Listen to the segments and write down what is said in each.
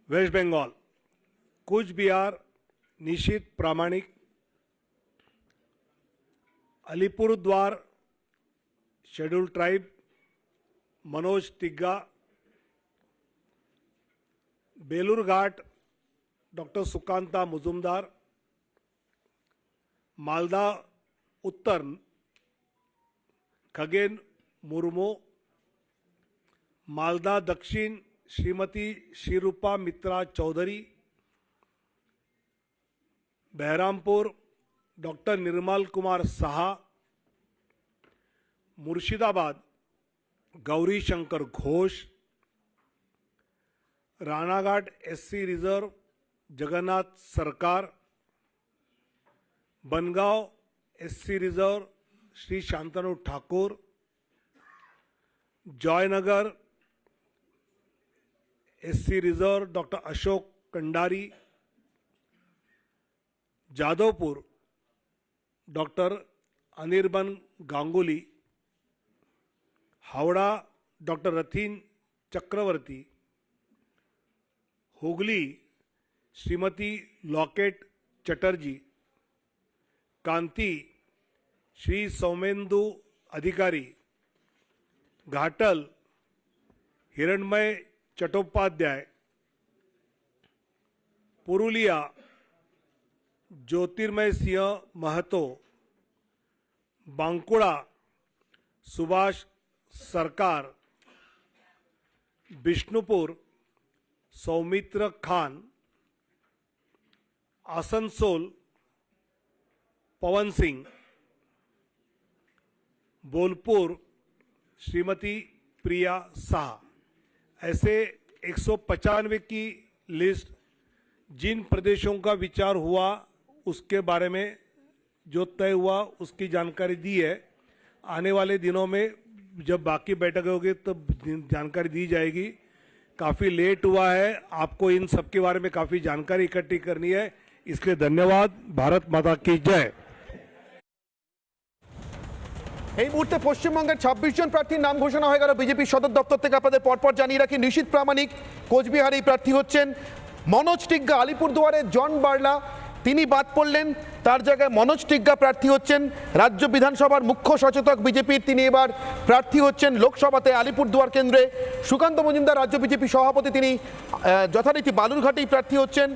Waste Bengal Cooch Behar Nishith Pramanik, Alipurduar schedule tribe Manoj Tigga, Balurghat doctor Sukanta Majumdar, Malda Uttar Khagen Murmu, Malda Dakshin Shrimati Sreerupa Mitra Chowdhury, Baharampur doctor Nirmal Kumar Saha, Murshidabad Gouri Shankar Ghosh, Ranaghat SC reserve Jagannath Sarkar, Bangaon SC reserve Shri Shantanu Thakur, Joynagar SC reserve doctor Ashok Kandari, Jadavpur doctor Anirban Ganguly, Howrah doctor Rathin Chakraborty, Hooghly Shrimati Locket Chatterjee, Kanthi Shri Soumendu Adhikari, Ghatal हिरणमय चट्टोपाध्याय, पुरुलिया ज्योतिर्मय सिंह महतो, बांकुड़ा सुभाष सरकार, बिष्णुपुर सौमित्र खान, आसनसोल पवन सिंह, बोलपुर श्रीमती प्रिया शाह। ऐसे 195 की list जिन प्रदेशों का विचार हुआ उसके बारे में जो तय हुआ उसकी जानकारी दी है। आने वाले दिनों में जब बाकी बैठक होगी तब जानकारी दी जाएगी। काफ़ी लेट हुआ है, आपको इन सब के बारे में काफ़ी जानकारी इकट्ठी करनी है, इसलिए धन्यवाद। भारत माता की जय। এই মুহূর্তে পশ্চিমবঙ্গের ২৬ জন প্রার্থীর নাম ঘোষণা হয়ে গেল বিজেপি সদর দপ্তর থেকে। আপনাদের পরপর জানিয়ে রাখি, নিশীথ প্রামাণিক কোচবিহারেই প্রার্থী হচ্ছেন, মনোজ টিগ্গা আলিপুরদুয়ারে জন বার্লা তিনি বাদ পড়লেন, তার জায়গায় মনোজ টিগ্গা প্রার্থী হচ্ছেন। রাজ্য বিধানসভার মুখ্য সচেতক বিজেপির তিনি এবার প্রার্থী হচ্ছেন লোকসভাতে আলিপুরদুয়ার কেন্দ্রে। সুকান্ত মজুমদার রাজ্য বিজেপি সভাপতি তিনি যথারীতি বালুরঘাটেই প্রার্থী হচ্ছেন।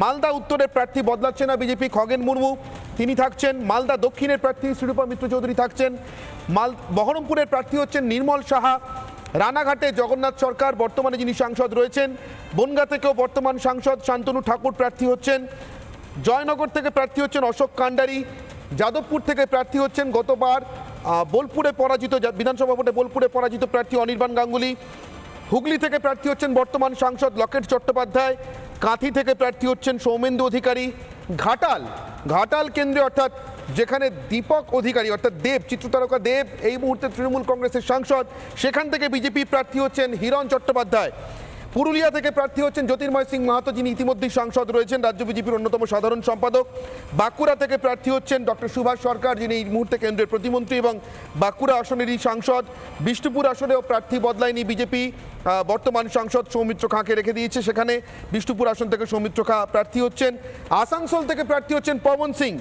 মালদা উত্তরের প্রার্থী বদলাচ্ছে না বিজেপি, খগেন মুর্মু তিনি থাকছেন। মালদা দক্ষিণের প্রার্থী শ্রীরূপা মিত্র চৌধুরী থাকছেন। বহরমপুরের প্রার্থী হচ্ছেন নির্মল সাহা। রানাঘাটে জগন্নাথ সরকার বর্তমানে যিনি সাংসদ রয়েছেন। বনগাঁ থেকেও বর্তমান সাংসদ শান্তনু ঠাকুর প্রার্থী হচ্ছেন। জয়নগর থেকে প্রার্থী হচ্ছেন অশোক কান্ডারি। যাদবপুর থেকে প্রার্থী হচ্ছেন গতবার বোলপুরে পরাজিত বিধানসভা ভোটে বোলপুরে পরাজিত প্রার্থী অনির্বাণ গাঙ্গুলি। হুগলি থেকে প্রার্থী হচ্ছেন বর্তমান সাংসদ লকেট চট্টোপাধ্যায়। কাঁথি থেকে প্রার্থী হচ্ছেন সৌমেন্দু অধিকারী। ঘাটাল কেন্দ্রে অর্থাৎ যেখানে দীপক অধিকারী অর্থাৎ দেব চিত্রতারকা দেব এই মুহূর্তে তৃণমূল কংগ্রেসের সাংসদ, সেখান থেকে বিজেপি প্রার্থী হচ্ছেন হিরণ চট্টোপাধ্যায়। পুরুলিয়া থেকে প্রার্থী হচ্ছেন জ্যোতির্ময় সিং মাহাতো যিনি ইতিমধ্যেই সাংসদ রয়েছেন, রাজ্য বিজেপির অন্যতম সাধারণ সম্পাদক। বাঁকুড়া থেকে প্রার্থী হচ্ছেন ডক্টর সুভাষ সরকার যিনি এই মুহূর্তে কেন্দ্রের প্রতিমন্ত্রী এবং বাঁকুড়া আসনেরই সাংসদ। বিষ্ণুপুর আসনেও প্রার্থী বদলায়নি বিজেপি, বর্তমান সাংসদ সৌমিত্র খাঁকে রেখে দিয়েছে, সেখানে বিষ্ণুপুর আসন থেকে সৌমিত্র খাঁ প্রার্থী হচ্ছেন। আসানসোল থেকে প্রার্থী হচ্ছেন পবন সিং,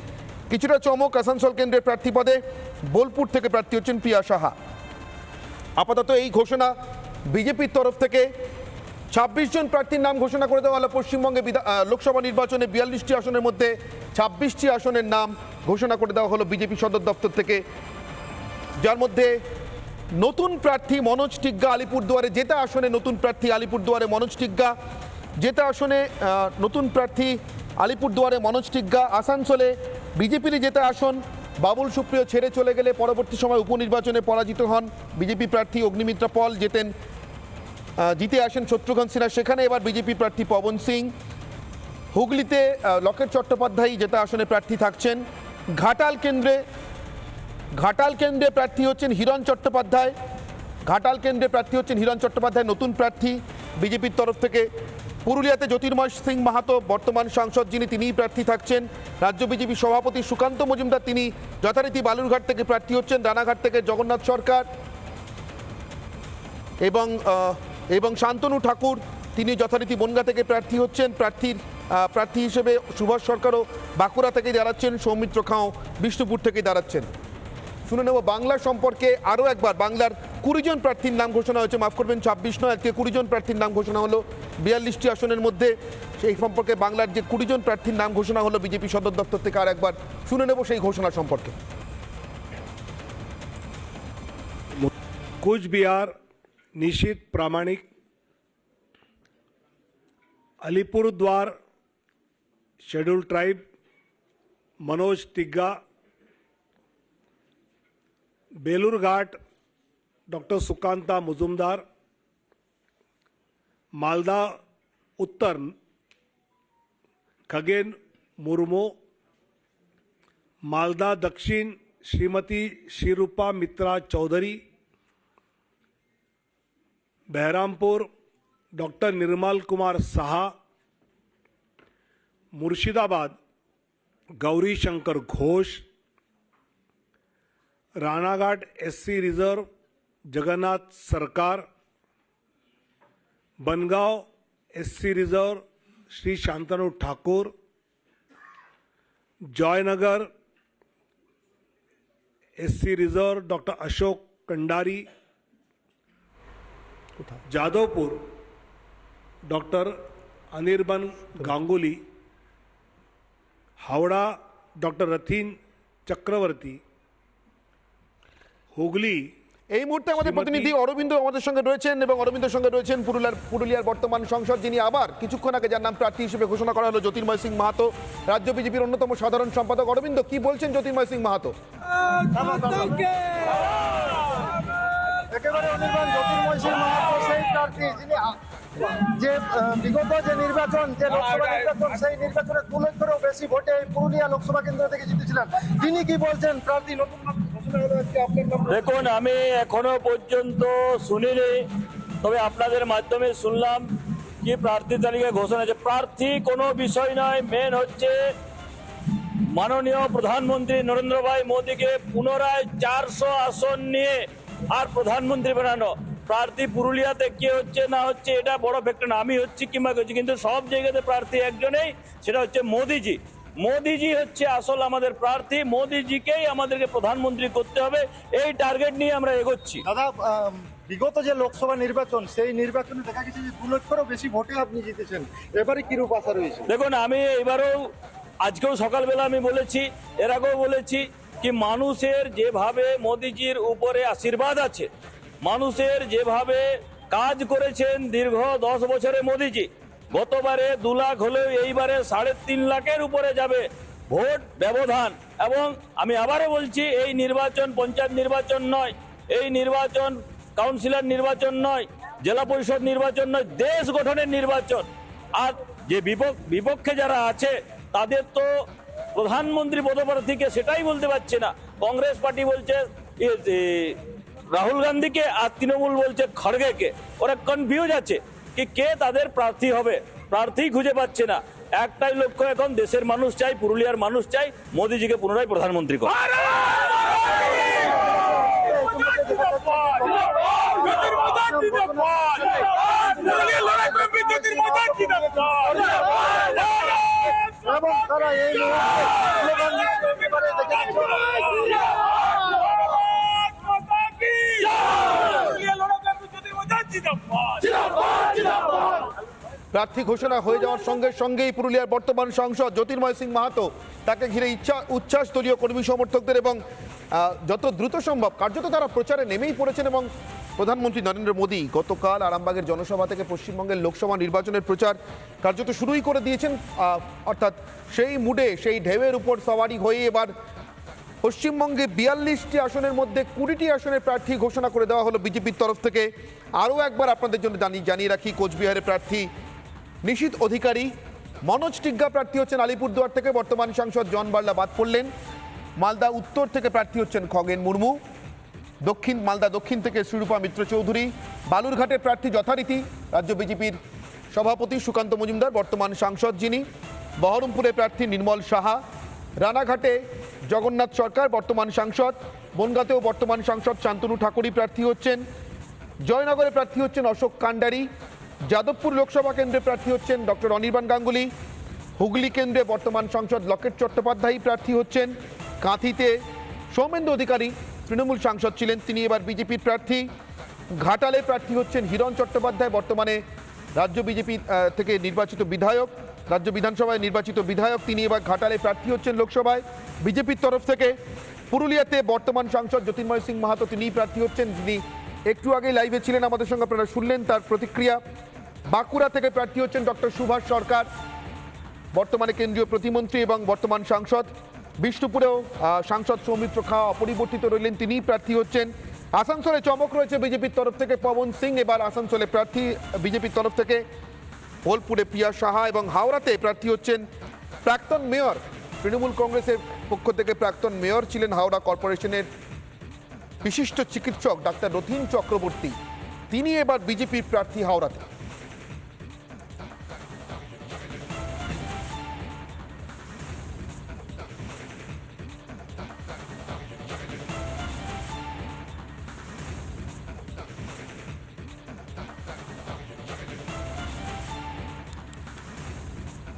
কিছুটা চমক আসানসোল কেন্দ্রের প্রার্থী পদে। বোলপুর থেকে প্রার্থী হচ্ছেন প্রিয়া সাহা। আপাতত এই ঘোষণা বিজেপির তরফ থেকে। ২৬ জন প্রার্থীর নাম ঘোষণা করে দেওয়া হলো। পশ্চিমবঙ্গে লোকসভা নির্বাচনে ৪২টি আসনের মধ্যে ২৬টি আসনের নাম ঘোষণা করে দেওয়া হলো বিজেপি সদর দপ্তর থেকে, যার মধ্যে নতুন প্রার্থী মনোজ টিগ্গা আলিপুরদুয়ারে। যেটা আসনে নতুন প্রার্থী আলিপুরদুয়ারে মনোজ টিগ্গা, যেটা আসনে নতুন প্রার্থী আলিপুরদুয়ারে মনোজ টিগ্গা। আসানসোলে বিজেপির যেটা আসন বাবুল সুপ্রিয় ছেড়ে চলে গেলে পরবর্তী সময় উপনির্বাচনে পরাজিত হন বিজেপি প্রার্থী অগ্নিমিত্রা পল, জিতে আসেন শত্রুঘ্ন সিনহা, সেখানে এবার বিজেপি প্রার্থী পবন সিং। হুগলিতে লকেট চট্টোপাধ্যায় যেটা আসনে প্রার্থী থাকছেন। ঘাটাল কেন্দ্রে প্রার্থী হচ্ছেন হিরণ চট্টোপাধ্যায়। নতুন প্রার্থী বিজেপির তরফ থেকে। পুরুলিয়াতে জ্যোতির্ময় সিং মাহাতো বর্তমান সাংসদ যিনি তিনিই প্রার্থী থাকছেন। রাজ্য বিজেপি সভাপতি সুকান্ত মজুমদার তিনি যথারীতি বালুরঘাট থেকে প্রার্থী হচ্ছেন। রানাঘাট থেকে জগন্নাথ সরকার এবং শান্তনু ঠাকুর তিনি যথারীতি বনগাঁ থেকে প্রার্থী হচ্ছেন। প্রার্থী হিসেবে সুভাষ সরকারও বাঁকুড়া থেকে দাঁড়াচ্ছেন, সৌমিত্র খাঁও বিষ্ণুপুর থেকে দাঁড়াচ্ছেন। শুনে নেব বাংলা সম্পর্কে আরও একবার। বাংলার 20 জন প্রার্থীর নাম ঘোষণা হয়েছে, মাফ করবেন 26 নয়, আজকে 20 জন প্রার্থীর নাম ঘোষণা হলো 42টি আসনের মধ্যে। সেই সম্পর্কে বাংলার যে 20 জন প্রার্থীর নাম ঘোষণা হলো বিজেপি সদর দপ্তর থেকে, আর একবার শুনে নেব সেই ঘোষণা সম্পর্কে। Cooch Behar Nishith Pramanik, Alipurduar schedule tribe Manoj Tigga, Balurghat doctor Sukanta Majumdar, Malda Uttar Khagen Murmu, Malda Dakshin Shrimati Sreerupa Mitra Chowdhury, Baharampur doctor Nirmal Kumar Saha, Murshidabad Gouri Shankar Ghosh, Ranaghat SC reserve Jagannath Sarkar, Bangaon SC reserve Shri Shantanu Thakur, Joynagar SC reserve doctor Ashok Kandari, Jadavpur doctor Anirban Ganguly, Howrah doctor Rathin Chakraborty, Hooghly এই মুহূর্তে আমাদের প্রতিনিধি অরবিন্দ আমাদের সঙ্গে রয়েছেন, এবং অরবিন্দের সঙ্গে রয়েছেন পুরুলিয়ার বর্তমান সংসদ, যিনি আবার কিছুক্ষণ আগে যার নাম প্রার্থী হিসেবে ঘোষণা করা হলো, জ্যোতির্ময় সিং মাহাতো, রাজ্য বিজেপির অন্যতম সাধারণ সম্পাদক। অরবিন্দ, কি বলছেন জ্যোতির্ময় সিং মাহাতো? একেবারে অনির্বাণ জ্যোতির্ময় সিং মাহাতো সেই প্রার্থী যিনি যে বিগত যে নির্বাচন, যে লোকসভা নির্বাচন, সেই নির্বাচনে 2 লক্ষেরও বেশি ভোটে এই পুরুলিয়া লোকসভা কেন্দ্র থেকে জিতেছিলেন। তিনি কি বলছেন? প্রার্থী নতুন দেখুন, আমি এখনো পর্যন্ত শুনিনি, তবে আপনাদের মাধ্যমে শুনলাম কি প্রার্থী তালিকা ঘোষণা হয়েছে। প্রার্থী কোনো বিষয় নয়, মেন হচ্ছে মাননীয় প্রধানমন্ত্রী নরেন্দ্র ভাই মোদীকে পুনরায় 400 আসন নিয়ে আর প্রধানমন্ত্রী বানানো। প্রার্থী পুরুলিয়াতে কে হচ্ছে না হচ্ছে এটা বড় ফ্যাক্টর না, আমি হচ্ছি কিংবা হচ্ছি, কিন্তু সব জায়গাতে প্রার্থী একজনেই, সেটা হচ্ছে মোদিজি। মোদিজি হচ্ছে আসল আমাদের প্রার্থী, মোদিজিকেই আমাদেরকে প্রধানমন্ত্রী করতে হবে, এই টার্গেট নিয়ে আমরা এগোচ্ছি। দাদা, বিগত যে লোকসভা নির্বাচন, সেই নির্বাচনে দেখা গেছে যে 2 লক্ষেরও বেশি ভোটে আপনি জিতেছেন। এবারে কিরূপ আশা রয়েছে? দেখুন, আমি এবারেও আজকেও সকালবেলা আমি বলেছি, এর আগেও বলেছি কি মানুষের যেভাবে মোদিজির উপরে আশীর্বাদ আছে, মানুষের যেভাবে কাজ করেছেন দীর্ঘ 10 বছরে মোদিজি, গতবারে 2 লাখ হলেও এইবারে 3.5 লাখের উপরে যাবে ভোট ব্যবধান। এবং আমি আবারও বলছি, এই নির্বাচন পঞ্চায়েত নির্বাচন নয়, এই নির্বাচন কাউন্সিলর নির্বাচন নয়, জেলা পরিষদ নির্বাচন নয়, দেশ গঠনের নির্বাচন। আর যে বিপক্ষে যারা আছে তাদের তো প্রধানমন্ত্রী পদপ্রার্থীকে সেটাই বলতে পারছে না। কংগ্রেস পার্টি বলছে রাহুল গান্ধীকে, আর তৃণমূল বলছে খড়গেকে। ওরা কনফিউজ আছে কি কে তাদের প্রার্থী হবে, প্রার্থী খুঁজে পাচ্ছে না। একটাই লক্ষ্য এখন, দেশের মানুষ চাই, পুরুলিয়ার মানুষ চাই মোদিজিকে পুনরায় প্রধানমন্ত্রী করে। এবং তারা এই প্রার্থী ঘোষণা হয়ে যাওয়ার সঙ্গে সঙ্গেই পুরুলিয়ার বর্তমান সাংসদ জ্যোতির্ময় সিং মাহাতো, তাকে ঘিরে উচ্ছ্বাস দলীয় কর্মী সমর্থকদের, এবং যত দ্রুত সম্ভব কার্যত তারা প্রচারে নেমেই পড়েছেন। এবং প্রধানমন্ত্রী নরেন্দ্র মোদী গতকাল আরামবাগের জনসভা থেকে পশ্চিমবঙ্গের লোকসভা নির্বাচনের প্রচার কার্যত শুরুই করে দিয়েছেন। অর্থাৎ সেই মুডে, সেই ঢেউয়ের উপর সওয়ারি হয়ে এবার পশ্চিমবঙ্গে 42টি আসনের মধ্যে 20টি আসনের প্রার্থী ঘোষণা করে দেওয়া হলো বিজেপির তরফ থেকে। আরও একবার আপনাদের জন্য জানিয়ে রাখি, কোচবিহারের প্রার্থী নিশীথ অধিকারী, মনোজ টিগ্গা প্রার্থী হচ্ছেন আলিপুরদুয়ার থেকে, বর্তমান সাংসদ জন বার্লা বাদ পড়লেন। মালদা উত্তর থেকে প্রার্থী হচ্ছেন খগেন মুর্মু, মালদা দক্ষিণ থেকে শ্রীরূপা মিত্র চৌধুরী, বালুরঘাটের প্রার্থী যথারীতি রাজ্য বিজেপির সভাপতি সুকান্ত মজুমদার, বর্তমান সাংসদ যিনি, বহরমপুরের প্রার্থী নির্মল সাহা, রানাঘাটে জগন্নাথ সরকার বর্তমান সাংসদ, বনগাঁতেও বর্তমান সাংসদ শান্তনু ঠাকুরই প্রার্থী হচ্ছেন, জয়নগরে প্রার্থী হচ্ছেন অশোক কান্ডারি, যাদবপুর লোকসভা কেন্দ্রে প্রার্থী হচ্ছেন ডক্টর অনির্বাণ গাঙ্গুলি। হুগলি কেন্দ্রে বর্তমান সাংসদ লকেট চট্টোপাধ্যায় প্রার্থী হচ্ছেন। কাঁথিতে সৌমেন্দু অধিকারী তৃণমূল সাংসদ ছিলেন, তিনি এবার বিজেপির প্রার্থী। ঘাটালে প্রার্থী হচ্ছেন হিরণ চট্টোপাধ্যায়, বর্তমানে রাজ্য বিজেপি থেকে নির্বাচিত বিধায়ক, রাজ্য বিধানসভায় নির্বাচিত বিধায়ক, তিনি এবার ঘাটালে প্রার্থী হচ্ছেন লোকসভায় বিজেপির তরফ থেকে। পুরুলিয়াতে বর্তমান সাংসদ জ্যোতির্ময় সিং মাহাতো তিনিই প্রার্থী হচ্ছেন, যিনি একটু আগে লাইভে ছিলেন আমাদের সঙ্গে, আপনারা শুনলেন তার প্রতিক্রিয়া। বাঁকুড়া থেকে প্রার্থী হচ্ছেন ডক্টর সুভাষ সরকার, বর্তমানে কেন্দ্রীয় প্রতিমন্ত্রী এবং বর্তমান সাংসদ। বিষ্ণুপুরেও সাংসদ সৌমিত্র খাঁ অপরিবর্তিত রইলেন, তিনিই প্রার্থী হচ্ছেন। আসানসোলে চমক রয়েছে বিজেপির তরফ থেকে, পবন সিং এবার আসানসোলে প্রার্থী বিজেপির তরফ থেকে। বোলপুরে প্রিয়া সাহা এবং হাওড়াতে প্রার্থী হচ্ছেন প্রাক্তন মেয়র, তৃণমূল কংগ্রেসের পক্ষ থেকে প্রাক্তন মেয়র ছিলেন হাওড়া কর্পোরেশনের বিশিষ্ট চিকিৎসক ডাক্তার রথীন চক্রবর্তী, তিনি এবার বিজেপির প্রার্থী হাওড়াতে।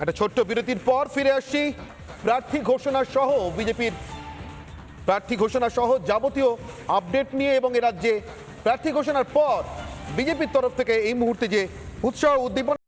একটা ছোট্ট বিরতির পর ফিরে আসছি। প্রার্থী ঘোষণা সহ বিজেপির প্রার্থী ঘোষণা সহ যাবতীয় আপডেট নিয়ে এবং এ রাজ্যে প্রার্থী ঘোষণার পর বিজেপির তরফ থেকে এই মুহূর্তে যে উৎসাহ উদ্দীপনা